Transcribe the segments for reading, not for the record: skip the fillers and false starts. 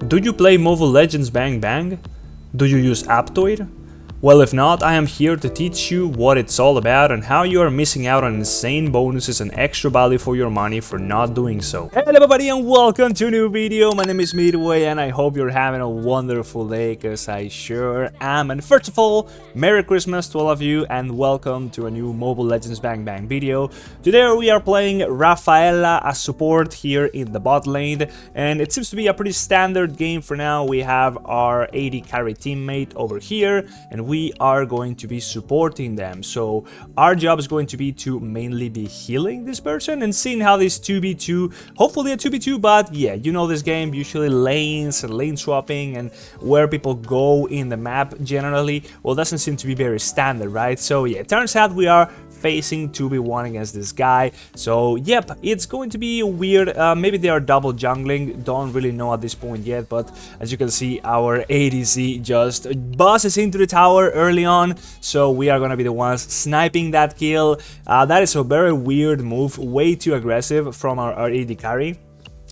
Do you play Mobile Legends Bang Bang? Do you use Aptoide? Well, if not, I am here to teach you what it's all about and how you are missing out on insane bonuses and extra value for your money for not doing so. Hello everybody and welcome to a new video. My name is Midway and I hope you're having a wonderful day, because I sure am. And first of all, Merry Christmas to all of you and welcome to a new Mobile Legends Bang Bang video. Today we are playing RAFAELA as support here in the bot lane, and it seems to be a pretty standard game for now. We have our AD carry teammate over here and we are going to be supporting them. So our job is going to be to mainly be healing this person and seeing how this 2v2, hopefully a 2v2, but yeah, you know this game, usually lanes and lane swapping and where people go in the map generally, well, doesn't seem to be very standard, right? So yeah, it turns out we are facing 2v1 against this guy. So yep, it's going to be weird. Maybe they are double jungling, don't really know at this point yet, but as you can see, our ADC just buzzes into the tower early on, so we are gonna be the ones sniping that kill. That is a very weird move, way too aggressive from our AD carry.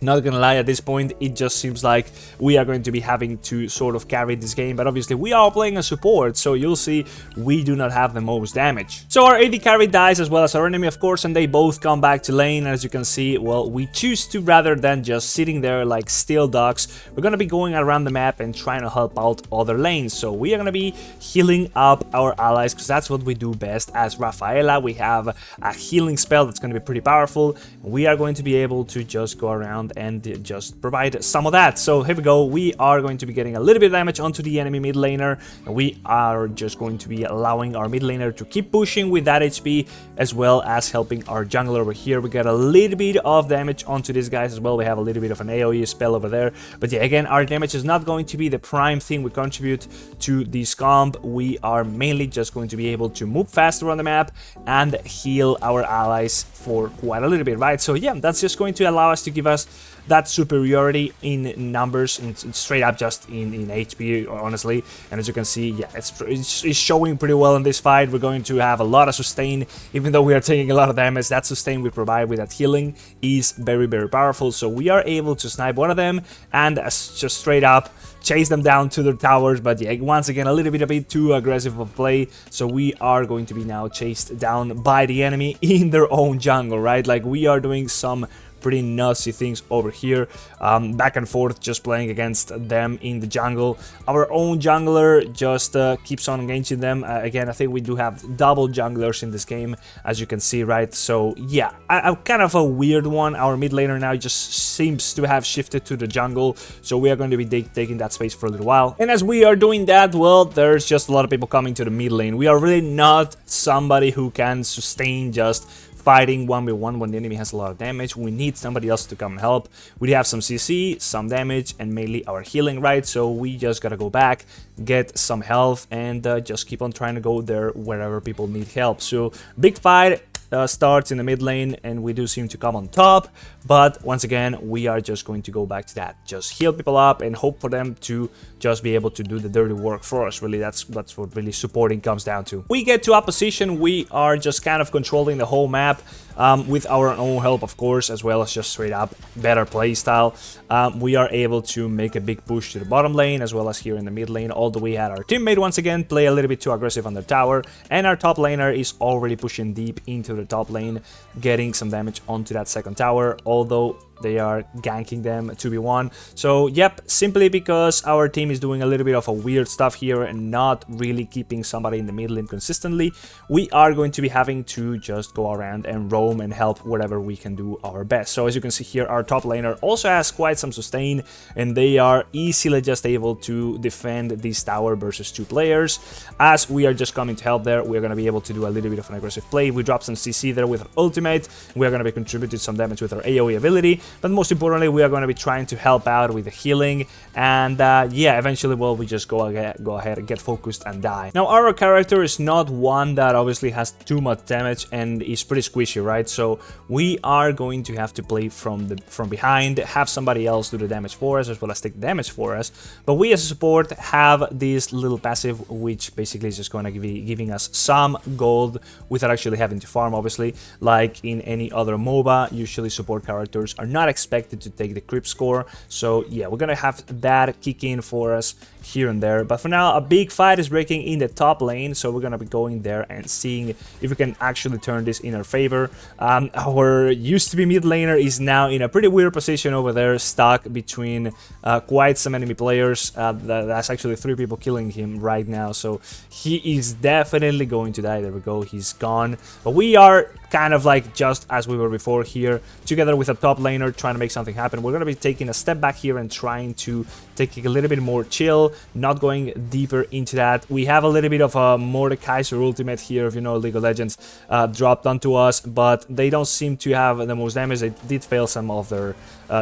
Not gonna lie, at this point it just seems like we are going to be having to sort of carry this game, but obviously we are playing a support, so you'll see we do not have the most damage. So our AD carry dies as well as our enemy, of course, and they both come back to lane. And as you can see, well, we choose to, rather than just sitting there like still ducks, we're gonna be going around the map and trying to help out other lanes. So we are gonna be healing up our allies, because that's what we do best as RAFAELA. We have a healing spell that's gonna be pretty powerful. We are going to be able to just go around and just provide some of that. So here we go, we are going to be getting a little bit of damage onto the enemy mid laner, and we are just going to be allowing our mid laner to keep pushing with that HP, as well as helping our jungler over here. We get a little bit of damage onto these guys as well. We have a little bit of an AoE spell over there, but yeah, again, our damage is not going to be the prime thing we contribute to this comp. We are mainly just going to be able to move faster on the map and heal our allies for quite a little bit, right? So yeah, that's just going to allow us to give us that superiority in numbers, and straight up just in HP, honestly. And as you can see, yeah, it's showing pretty well in this fight. We're going to have a lot of sustain, even though we are taking a lot of damage. That sustain we provide with that healing is very, very powerful. So we are able to snipe one of them and just straight up chase them down to their towers. But yeah, once again, a little bit too aggressive of play, so we are going to be now chased down by the enemy in their own jungle, right? Like, we are doing some pretty nutsy things over here, back and forth, just playing against them in the jungle. Our own jungler just keeps on engaging them. Again, I think we do have double junglers in this game, as you can see, right? So yeah, I'm kind of a weird one. Our mid laner now just seems to have shifted to the jungle, so we are going to be taking that space for a little while. And as we are doing that, well, there's just a lot of people coming to the mid lane. We are really not somebody who can sustain just fighting 1v1 when the enemy has a lot of damage. We need somebody else to come and help. We have some CC, some damage, and mainly our healing, right? So we just gotta go back, get some health, and just keep on trying to go there wherever people need help. So big fight starts in the mid lane, and we do seem to come on top, but once again, we are just going to go back to that. Just heal people up and hope for them to just be able to do the dirty work for us. Really, that's what really supporting comes down to. We get to opposition, we are just kind of controlling the whole map, with our own help, of course, as well as just straight up better play style. We are able to make a big push to the bottom lane, as well as here in the mid lane, although we had our teammate once again play a little bit too aggressive on the tower, and our top laner is already pushing deep into the top lane, getting some damage onto that second tower, although they are ganking them 2v1. So yep, simply because our team is doing a little bit of a weird stuff here and not really keeping somebody in the mid lane consistently, we are going to be having to just go around and roam and help wherever we can do our best. So as you can see here, our top laner also has quite some sustain, and they are easily just able to defend this tower versus two players. As we are just coming to help there, we're going to be able to do a little bit of an aggressive play. We drop some CC there with our ultimate. We're going to be contributing some damage with our AoE ability, but most importantly, we are going to be trying to help out with the healing, and yeah, eventually, well, we just go ahead and get focused and die. Now, our character is not one that obviously has too much damage and is pretty squishy, right? So we are going to have to play from behind, have somebody else do the damage for us, as well as take the damage for us. But we as a support have this little passive, which basically is just going to be giving us some gold without actually having to farm, obviously. Like in any other MOBA, usually support characters are not not expected to take the creep score. So yeah, we're gonna have that kick in for us here and there. But for now, a big fight is breaking in the top lane, so we're gonna be going there and seeing if we can actually turn this in our favor. Our used to be mid laner is now in a pretty weird position over there, stuck between quite some enemy players. That's actually 3 people killing him right now, so he is definitely going to die. There we go, he's gone. But we are kind of like just as we were before here, together with a top laner trying to make something happen. We're gonna be taking a step back here and trying to take a little bit more chill, not going deeper into that. We have a little bit of a Mordekaiser ultimate here, if you know League of Legends, dropped onto us, but they don't seem to have the most damage. They did fail some of their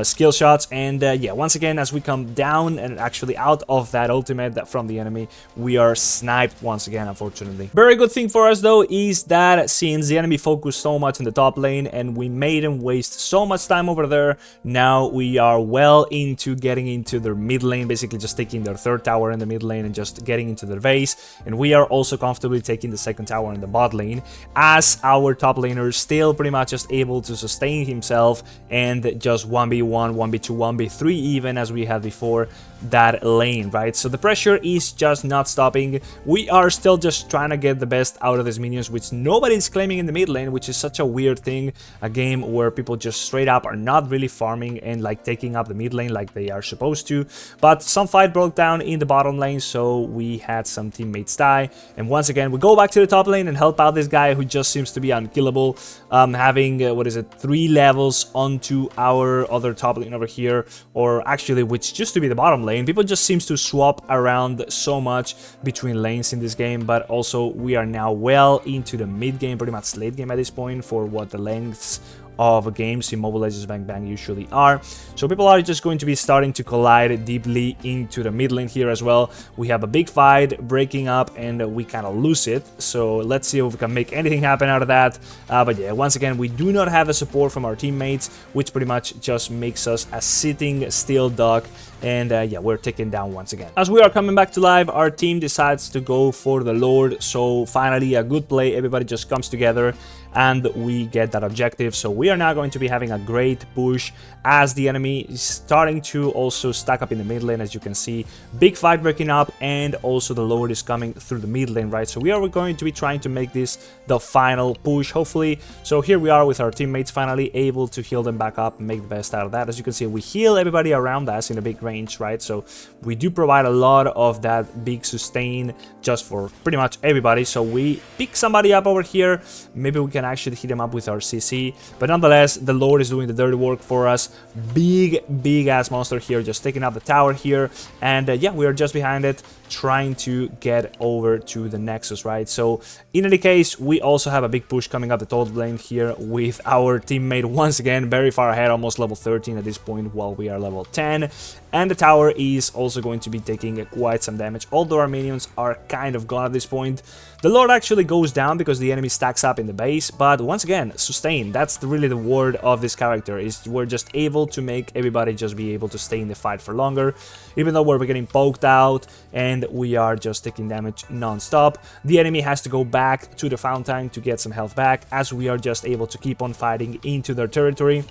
skill shots, and yeah, once again, as we come down and actually out of that ultimate from the enemy, we are sniped once again, unfortunately. Very good thing for us though is that since the enemy focused so much in the top lane and we made them waste so much time over there, now we are well into getting into their mid lane, basically just taking their 3rd tower in the mid lane and just getting into their base, and we are also comfortably taking the 2nd tower in the bot lane, as our top laner is still pretty much just able to sustain himself and just 1v1, 1v2, 1v3 even, as we had before that lane, right? So the pressure is just not stopping. We are still just trying to get the best out of these minions, which nobody's claiming in the mid lane, which is such a weird thing. A game where people just straight up are not really farming and like taking up the mid lane like they are supposed to. But some fight broke down in the bottom lane, so we had some teammates die. And once again, we go back to the top lane and help out this guy who just seems to be unkillable, having, what is it, 3 levels onto our other top lane over here, or actually, which used to be the bottom lane. People just seems to swap around so much between lanes in this game, but also we are now well into the mid game, pretty much late game at this point for what the lengths of games in Mobile Legends Bang Bang usually are. So people are just going to be starting to collide deeply into the mid lane here as well. We have a big fight breaking up and we kind of lose it, so let's see if we can make anything happen out of that. But yeah, once again, we do not have the support from our teammates, which pretty much just makes us a sitting still duck, and yeah, we're taken down once again. As we are coming back to live, our team decides to go for the Lord, so finally a good play, everybody just comes together and we get that objective. So we are now going to be having a great push as the enemy is starting to also stack up in the mid lane. As you can see, big fight breaking up, and also the Lord is coming through the mid lane, right? So we are going to be trying to make this the final push, hopefully. So here we are with our teammates finally able to heal them back up and make the best out of that. As you can see, we heal everybody around us in a big range, right? So we do provide a lot of that big sustain just for pretty much everybody. So we pick somebody up over here, maybe we can actually hit him up with our CC, but nonetheless, the Lord is doing the dirty work for us. Big ass monster here, just taking out the tower here, and yeah, we are just behind it, trying to get over to the Nexus, right? So in any case, we also have a big push coming up the top lane here with our teammate once again very far ahead, almost level 13 at this point, while we are level 10, and the tower is also going to be taking quite some damage, although our minions are kind of gone at this point. The Lord actually goes down because the enemy stacks up in the base, but once again, sustain. That's really the word of this character, is we're just able to make everybody just be able to stay in the fight for longer, even though we're getting poked out and we are just taking damage non-stop. The enemy has to go back to the fountain to get some health back, as we are just able to keep on fighting into their territory,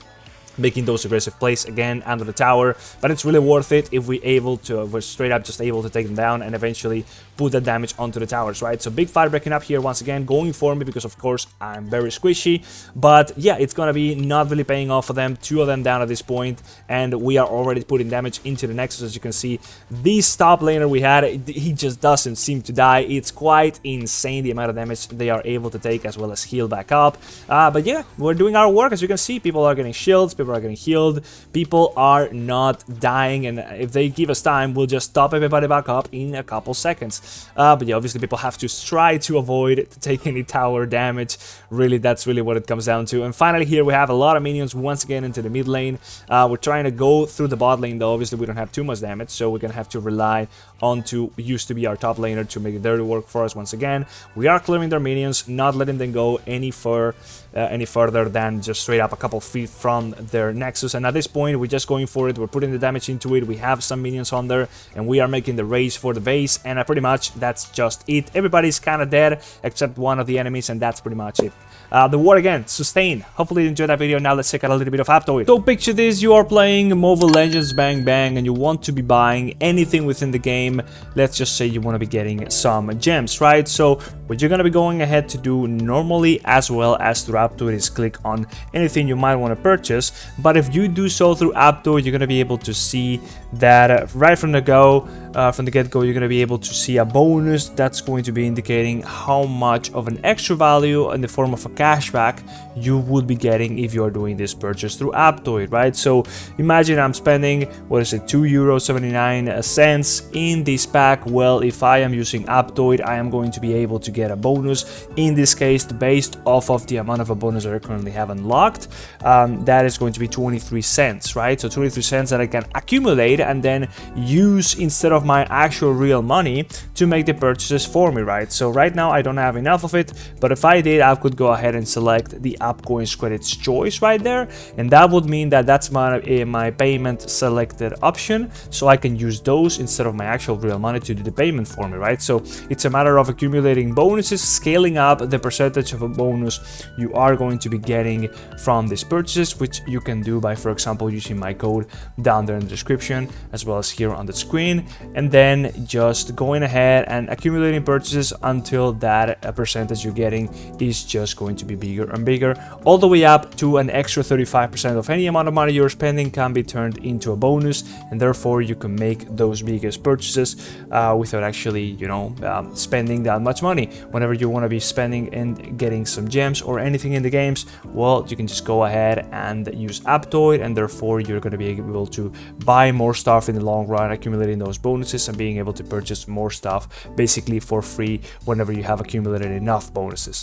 making those aggressive plays again under the tower. But it's really worth it if we're straight up just able to take them down and eventually put that damage onto the towers, right? So big fight breaking up here once again, going for me because of course I'm very squishy, but yeah, it's gonna be not really paying off for them. 2 of them down at this point, and we are already putting damage into the Nexus. As you can see, this top laner we had, he just doesn't seem to die. It's quite insane the amount of damage they are able to take, as well as heal back up. But yeah, we're doing our work. As you can see, people are getting shields, people are getting healed, people are not dying, and if they give us time, we'll just top everybody back up in a couple seconds. But yeah, obviously people have to try to avoid taking any tower damage. Really, that's really what it comes down to. And finally here we have a lot of minions once again into the mid lane. We're trying to go through the bot lane though. Obviously we don't have too much damage, so we're gonna have to rely on to used to be our top laner to make the dirty work for us once again. We are clearing their minions, not letting them go any further than just straight up a couple feet from their Nexus. And at this point we're just going for it, we're putting the damage into it, we have some minions on there, and we are making the race for the base, and pretty much that's just it. Everybody's kind of dead except one of the enemies, and that's pretty much it. the word again, sustain. Hopefully you enjoyed that video. Now let's check out a little bit of Aptoide. So picture this, you are playing Mobile Legends Bang Bang and you want to be buying anything within the game. Let's just say you want to be getting some gems, right? So what you're going to be going ahead to do normally as well as through Aptoide is click on anything you might want to purchase. But if you do so through Aptoide, you're going to be able to see that right from the get-go, you're going to be able to see a bonus that's going to be indicating how much of an extra value in the form of a cashback you would be getting if you're doing this purchase through Aptoide, right? So imagine I'm spending, what is it, €2.79 in this pack. Well, if I am using Aptoide, I am going to be able to get a bonus, in this case based off of the amount of a bonus that I currently have unlocked. That is going to be 23 cents, right? So 23 cents that I can accumulate and then use instead of my actual real money to make the purchases for me, right? So right now I don't have enough of it, but if I did, I could go ahead and select the AppCoins credits choice right there, and that would mean that that's my payment selected option, so I can use those instead of my actual real money to do the payment for me, right? So it's a matter of accumulating bonuses, scaling up the percentage of a bonus you are going to be getting from these purchases, which you can do by, for example, using my code down there in the description as well as here on the screen, and then just going ahead and accumulating purchases until that percentage you're getting is just going to be bigger and bigger, all the way up to an extra 35% of any amount of money you're spending can be turned into a bonus, and therefore you can make those biggest purchases without actually, you know, spending that much money. Whenever you want to be spending and getting some gems or anything in the games, well, you can just go ahead and use Aptoide, and therefore you're going to be able to buy more stuff in the long run, accumulating those bonuses and being able to purchase more stuff basically for free whenever you have accumulated enough bonuses.